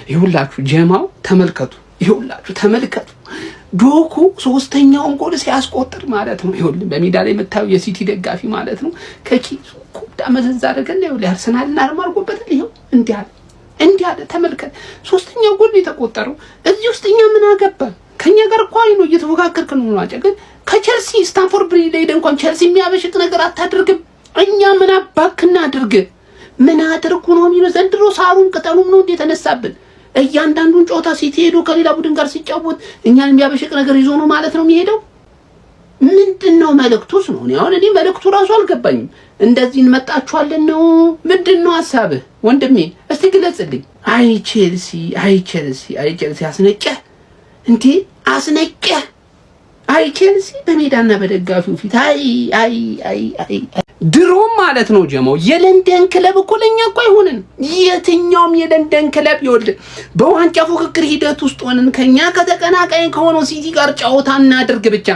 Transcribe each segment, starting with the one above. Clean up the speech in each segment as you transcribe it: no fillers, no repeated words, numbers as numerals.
ይሁላችሁ ጀማው ተመልከቱ፣ ይሁላችሁ ተመልከቱ። ዶኩ ሶስተኛውን ጎል ሲያስቆጥር ማለት ነው። ይሁን በሜዳ ላይ የምታዩ የሲቲ ደጋፊ ማለት ነው ከኪሱ ኩዳ መዘዝ አደረገና ይሁን አርሰናልን አርማ አድርጎበታል። ይሁን እንዲህ አለ ተመልከት። ሶስተኛው ጎል የተቆጠረው እዚህ ውስጥኛ ምን አገባን? ከኛ ጋር እኮ አይኑ እየተፎካከርክ ነው ማለት ግን ከቸልሲ ስታንፎርድ ብሪጅ ላይ እንኳን ቸልሲ የሚያበሽቅ ነገር አታድርግም። እኛ ምን አባክና አድርግ ምን አድርጉ ነው የሚለው ዘንድሮ ሳሩን ቅጠሉም ነው እንደተነሳብን። እያንዳንዱን ጨዋታ ሲቲ ሄዶ ከሌላ ቡድን ጋር ሲጫወት እኛን የሚያበሽቅ ነገር ይዞ ነው ማለት ነው የሚሄደው። ምንድነው መልእክቱስ ነው? እኔ መልእክቱ ራሱ አልገባኝም። እንደዚህ እንመጣችኋለን ነው ምንድነው ሐሳብህ ወንድሜ? እስቲ ግለጽልኝ። አይ ቼልሲ አስነቀህ እንዴ አስነቀህ። አይ ቼልሲ በሜዳና በደጋፊው ፊት አይ ድሮም ማለት ነው ጀማው የለንደን ክለብ እኮ ለኛ እኮ አይሆንን። የትኛውም የለንደን ክለብ ይወልድ በዋንጫ ፉክክር ሂደት ውስጥ ሆነን ከኛ ከተቀናቃኝ ከሆነው ሲቲ ጋር ጨዋታ እናድርግ ብቻ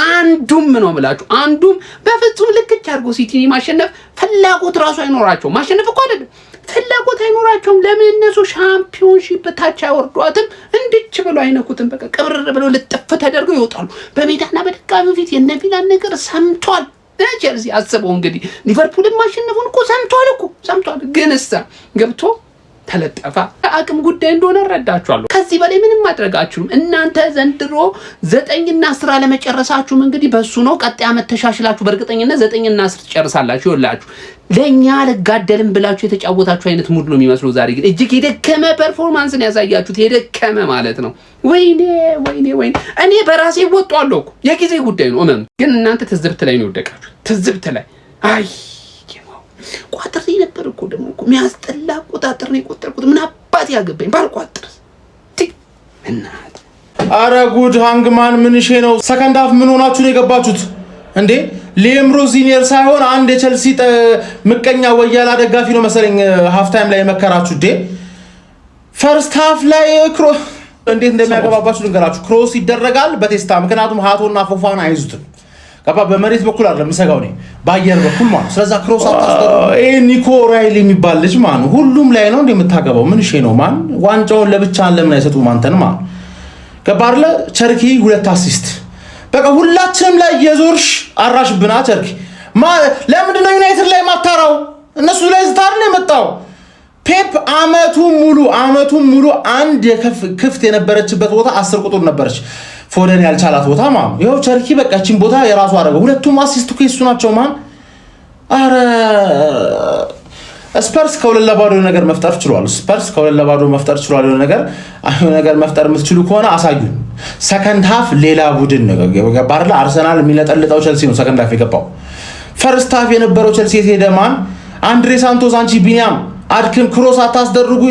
አንዱም ነው የምላችሁ አንዱም በፍጹም ልክች አድርጎ ሲቲን ማሸነፍ ፍላጎት ራሱ አይኖራቸውም። ማሸነፍ እኮ አይደለም ፍላጎት አይኖራቸውም። ለምን እነሱ ሻምፒዮንሺፕ ታች አይወርዷትም? እንድች ብለው አይነኩትም። በቃ ቅብር ብለው ልጥፍ ተደርገው ይወጣሉ። በሜዳና በደጋፊው ፊት የነፊላን ነገር ሰምቷል። ቸልሲ አስበው እንግዲህ ሊቨርፑልን ማሸነፉን እኮ ሰምቷል። ግን እሳ ገብቶ ተለጠፋ አቅም ጉዳይ እንደሆነ እረዳችኋለሁ። ከዚህ በላይ ምንም ማድረግ አትችሉም። እናንተ ዘንድሮ 9 እና 10 ለመጨረሳችሁም እንግዲህ በሱ ነው። ቀጣይ ዓመት ተሻሽላችሁ በእርግጠኝነት 9 እና 10 ትጨርሳላችሁ። ይኸውላችሁ ለኛ ለጋደልም ብላችሁ የተጫወታችሁ አይነት ሙድ ነው የሚመስለው። ዛሬ ግን እጅግ የደከመ ፐርፎርማንስን ያሳያችሁት የደከመ ማለት ነው። ወይኔ እኔ በራሴ ወጣለሁ እኮ የጊዜ ጉዳይ ነው። ግን እናንተ ትዝብት ላይ ነው ወደቃችሁ። ትዝብት ላይ አይ ቋጥሬ ነበር እኮ ደግሞ እኮ የሚያስጠላ ቁጣጥር ነው የቆጠርኩት። ምን አባት ያገባኝ ባልቋጥርስ እናት። አረ ጉድ ሃንግማን ምንሼ ነው። ሰከንድ ሃፍ ምን ሆናችሁ ነው የገባችሁት እንዴ? ሌምሮ ዚኒየር ሳይሆን አንድ የቸልሲ ምቀኛ ወያላ ደጋፊ ነው መሰለኝ ሃፍ ታይም ላይ የመከራችሁ እንዴ። ፈርስት ሃፍ ላይ እንዴት እንደሚያገባባችሁ ልንገራችሁ። ክሮስ ይደረጋል በቴስታ ምክንያቱም ሃቶና ፎፋና አይዙትም። ገባ በመሬት በኩል አይደለም ሰጋው ነው ባየር በኩል ማለት ስለዛ ክሮስ አታስተሩ። ኒኮ ራይሊ የሚባል ልጅ ማን ሁሉም ላይ ነው እንደምታገባው ምን እሺ ነው ማን ዋንጫውን ለብቻን ለምን አይሰጡ ማንተን ማን ገባርለ ቸርኪ 2 አሲስት በቃ ሁላችንም ላይ የዞርሽ አራሽብና ቸርኪ ለምንድን ነው ዩናይትድ ላይ ማታራው? እነሱ ላይ ዝታር ነው የመጣው። ፔፕ አመቱ ሙሉ አንድ ክፍት የነበረችበት ቦታ 10 ቁጥር ነበረች። ፎደን ያልቻላት ቦታ ማን ይሄው ቸርኪ በቃችን ቦታ የራሱ አደረገው። ሁለቱም አሲስት ከሱ ናቸው ማን። አረ ስፐርስ ከሁለለባዶ ነገር መፍጠር ችሏል። ነገር መፍጠር የምትችሉ ከሆነ አሳዩን። ሰከንድ ሃፍ ሌላ ቡድን ነው ገባርላ። አርሰናል የሚለጠልጠው ቸልሲ ነው ሰከንድ ሃፍ የገባው። ፈርስት ሃፍ የነበረው ቸልሲ ሄደ ማን አንድሬ ሳንቶስ አንቺ ቢኒያም አድክም ክሮስ አታስደርጉ።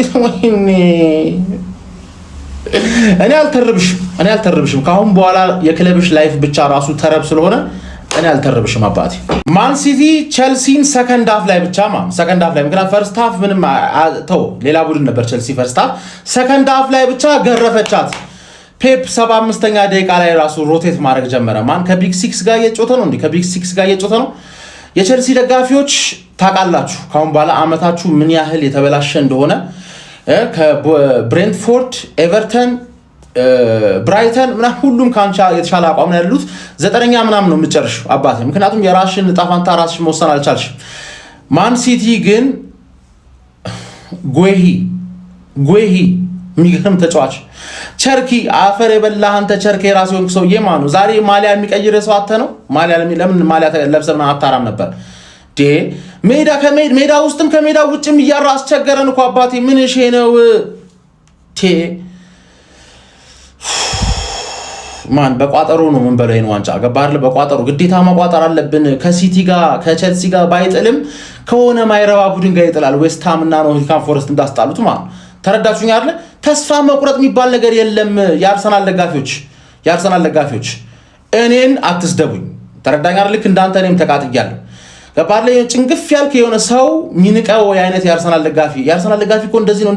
እኔ አልተርብሽም ካሁን በኋላ የክለብሽ ላይፍ ብቻ ራሱ ተረብ ስለሆነ እኔ አልተርብሽም አባቴ። ማን ሲቲ ቸልሲን ሰከንድ ሃፍ ላይ ብቻ ምክንያቱም ፈርስት ሃፍ ምንም ተው ሌላ ቡድን ነበር ቸልሲ። ፈርስት ሃፍ ሰከንድ ሃፍ ላይ ብቻ ገረፈቻት። ፔፕ 75ኛ ደቂቃ ላይ ራሱ ሮቴት ማድረግ ጀመረ። ማን ከቢግ 6 ጋር እየጮተ ነው። የቸልሲ ደጋፊዎች ታውቃላችሁ ካሁን በኋላ አመታችሁ ምን ያህል የተበላሸ እንደሆነ። ከብሬንትፎርድ ኤቨርተን ብራይተን ምናምን ሁሉም ካንቻ የተሻለ አቋም ነው ያሉት። 9ኛ ምናምን ነው የምትጨርሽ አባቴ ምክንያቱም የራስሽን ዕጣ ፈንታ ራስሽ መወሰን አልቻልሽም። ማን ሲቲ ግን ጎሂ የሚገርም ተጫዋች ቸርኪ አፈር የበላህ አንተ ቸርኪ የራስ የሆንክ ሰውዬ ማን ነው ዛሬ ማሊያ የሚቀይር ሰው አተ ነው። ማሊያ ለምን ማሊያ ለብሰህ አታራም ነበር ሜዳ ውስጥም ከሜዳ ውጭም እያራ አስቸገረን እኮ አባቴ። ምን እሺ ነው ማን በቋጠሩ ነው ምን በላይ ነው ዋንጫ ገባርለ በቋጠሩ ግዴታ ማቋጠር አለብን። ከሲቲ ጋር ከቸልሲ ጋር ባይጥልም ከሆነ ማይረባ ቡድን ጋር ይጥላል። ዌስትሃም እና ኖቲንግሃም ፎረስት እንዳስጣሉት ማን ተረዳችሁኝ አይደል? ተስፋ መቁረጥ የሚባል ነገር የለም። የአርሰናል ደጋፊዎች እኔን አትስደቡኝ። ተረዳኝ አይደል? ልክ እንዳንተ እኔም ተቃጥያለሁ። ገባርለ ጭንግፍ ያልክ የሆነ ሰው ሚንቀው አይነት የአርሰናል ደጋፊ እኮ እንደዚህ ነው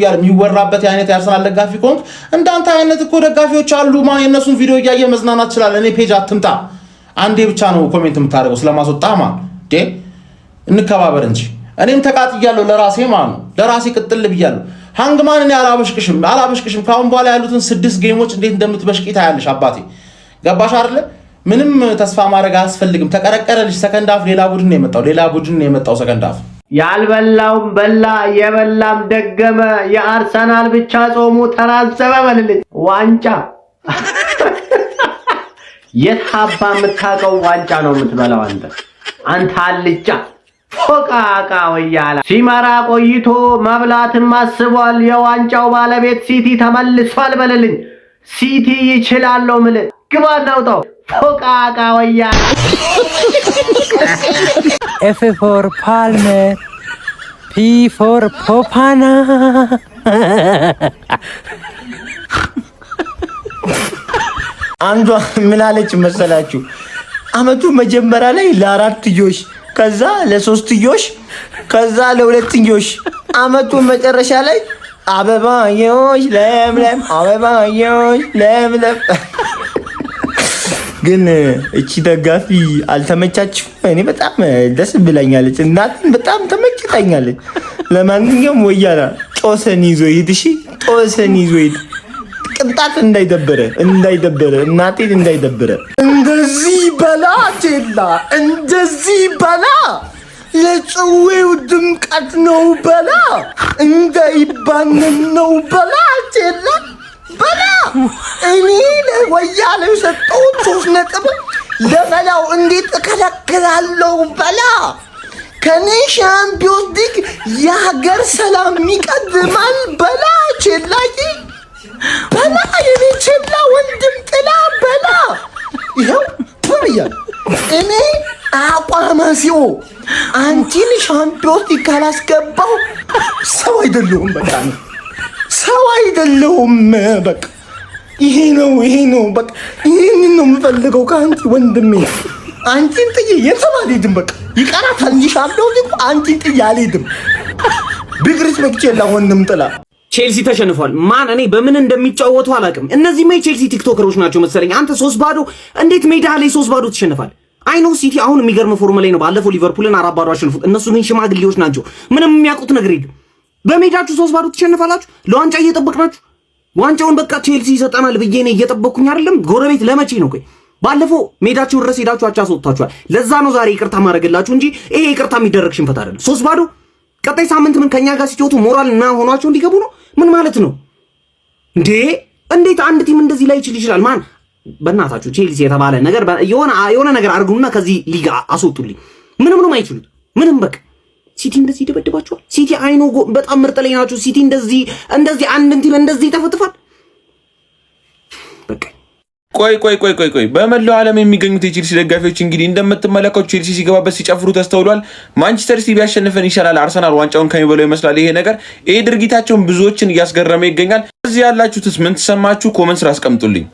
ያለ የሚወራበት አይነት የአርሰናል ደጋፊ ኮንክ እንዳንተ አይነት እኮ ደጋፊዎች አሉ። ማን የነሱን ቪዲዮ እያየ መዝናናት ይችላል። እኔ ፔጅ አትምጣ። አንዴ ብቻ ነው ኮሜንት የምታደርገው ስለማስወጣ ማን እንከባበር እንጂ እኔም ተቃጥያለሁ ለራሴ ማን ነው ለራሴ ቅጥል ብያለሁ። ሃንግማን እኔ አላበሽቅሽም። ካሁን በኋላ ያሉትን 6 ጌሞች እንዴት እንደምትበሽቂ ታያለሽ አባቴ። ገባሽ አይደለ? ምንም ተስፋ ማድረግ አያስፈልግም። ተቀረቀረልሽ። ሰከንድ ሃፍ ሌላ ቡድን ነው የመጣው ሰከንድ ሃፍ። ያልበላውም በላ የበላም ደገመ። የአርሰናል ብቻ ጾሙ ተራዘመ በልልኝ። ዋንጫ የት ሀባ የምታውቀው ዋንጫ ነው የምትበላው አንተ አልጫ ፎቃቃ ወያላ። ሲመራ ቆይቶ መብላትም አስቧል። የዋንጫው ባለቤት ሲቲ ተመልሷል በልልኝ። ሲቲ ይችላልው ምል ግባ እናውጣው። ፎቃቃ ወያላ። F for Palmer, P for Popana. አንዷ ምን አለች መሰላችሁ? አመቱ መጀመሪያ ላይ ለ4ትዮሽ፣ ከዛ ለ3ትዮሽ፣ ከዛ ለ2ትዮሽ፣ አመቱ መጨረሻ ላይ አበባዮሽ ለምለም፣ አበባዮሽ ለምለም። ግን እቺ ደጋፊ አልተመቻችም። እኔ በጣም ደስ ብላኛለች። እናትን በጣም ተመችታኛለች። ለማንኛውም ወያላ ጦሰን ይዞ ሂድ። እሺ ጦሰን ይዞ ሂድ። ቅንጣት እንዳይደበረ እናቴን እንዳይደበረ። እንደዚህ በላ ቼላ፣ እንደዚህ በላ የጽዌው ድምቀት ነው በላ፣ እንዳይባንን ነው በላ ቼላ በላ። እኔ ለወያለው ሰጠሁት 3 ነጥብ ለበላው እንዴት እከለክላለሁ በላ። ከኔ ሻምፒዮንስ ሊግ የሀገር ሰላም ይቀድማል በላ ቼላዬ በላ። የኔ ቼላ ወንድም ጥላ በላ። ይኸው ብያ እኔ አቋማሲዮ አንቺን ሻምፒዮንስ ሊግ ካላስገባው ሰው አይደለሁም። በቃ ሰው አይደለሁም። በቃ ይሄ ነው በቃ ይሄንን ነው የምፈልገው ከአንቺ ወንድሜ። አንቺን ጥዬ የትም አልሄድም። በቃ ይቀራታል እንጂ ሻምፒዮንስ ሊግ አንቺን ጥዬ አልሄድም። ቢግ ሪስፔክት ቼላ ወንድም ጥላ። ቼልሲ ተሸንፏል። ማን እኔ በምን እንደሚጫወቱ አላውቅም። እነዚህ ቼልሲ ቲክቶከሮች ናቸው መሰለኝ። አንተ 3-0 እንዴት ሜዳ ላይ 3-0 ትሸንፋል? አይ ኖ ሲቲ አሁን የሚገርም ፎርም ላይ ነው። ባለፈው ሊቨርፑልን 4-0 አሸንፉት። እነሱ ግን ሽማግሌዎች ናቸው። ምንም የሚያውቁት ነገር የለም። በሜዳችሁ 3-0 ትሸንፋላችሁ። ለዋንጫ እየጠበቅናችሁ ዋንጫውን በቃ ቼልሲ ይሰጠናል ብዬ ነው እየጠበቅኩኝ አይደለም። ጎረቤት ለመቼ ነው? ቆይ ባለፈው ሜዳችሁ ድረስ ሄዳችሁ አቻ አስወጥታችኋል። ለዛ ነው ዛሬ ይቅርታ ማድረግላችሁ እንጂ ይሄ ይቅርታ የሚደረግ ሽንፈት አይደለም። 3-0 ቀጣይ ሳምንት ምን ከኛ ጋር ሲጫወቱ ሞራል እና ሆኗቸው እንዲገቡ ነው። ምን ማለት ነው እንዴ? እንዴት አንድ ቲም እንደዚህ ላይ ይችላል? ማን በእናታችሁ ቼልሲ የተባለ ነገር የሆነ ነገር አድርጉና ከዚህ ሊጋ አስወጡልኝ። ምንም አይችሉት። ምንም በቃ ሲቲ እንደዚህ ይደበድባቸዋል። ሲቲ አይኖ በጣም ምርጥ ላይ ናቸው። ሲቲ እንደዚህ አንድ ቲም እንደዚህ ተፈትፋል። በቃ ቆይ በመላው ዓለም የሚገኙት የቼልሲ ደጋፊዎች እንግዲህ እንደምትመለከቱ ቼልሲ ሲገባበት ሲጨፍሩ ተስተውሏል። ማንቸስተር ሲቲ ቢያሸንፈን ይሻላል፣ አርሰናል ዋንጫውን ከሚበላው ይመስላል ይሄ ነገር። ይሄ ድርጊታቸውን ብዙዎችን እያስገረመ ይገኛል። እዚህ ያላችሁትስ ምን ተሰማችሁ? ኮመንት ስራ አስቀምጡልኝ።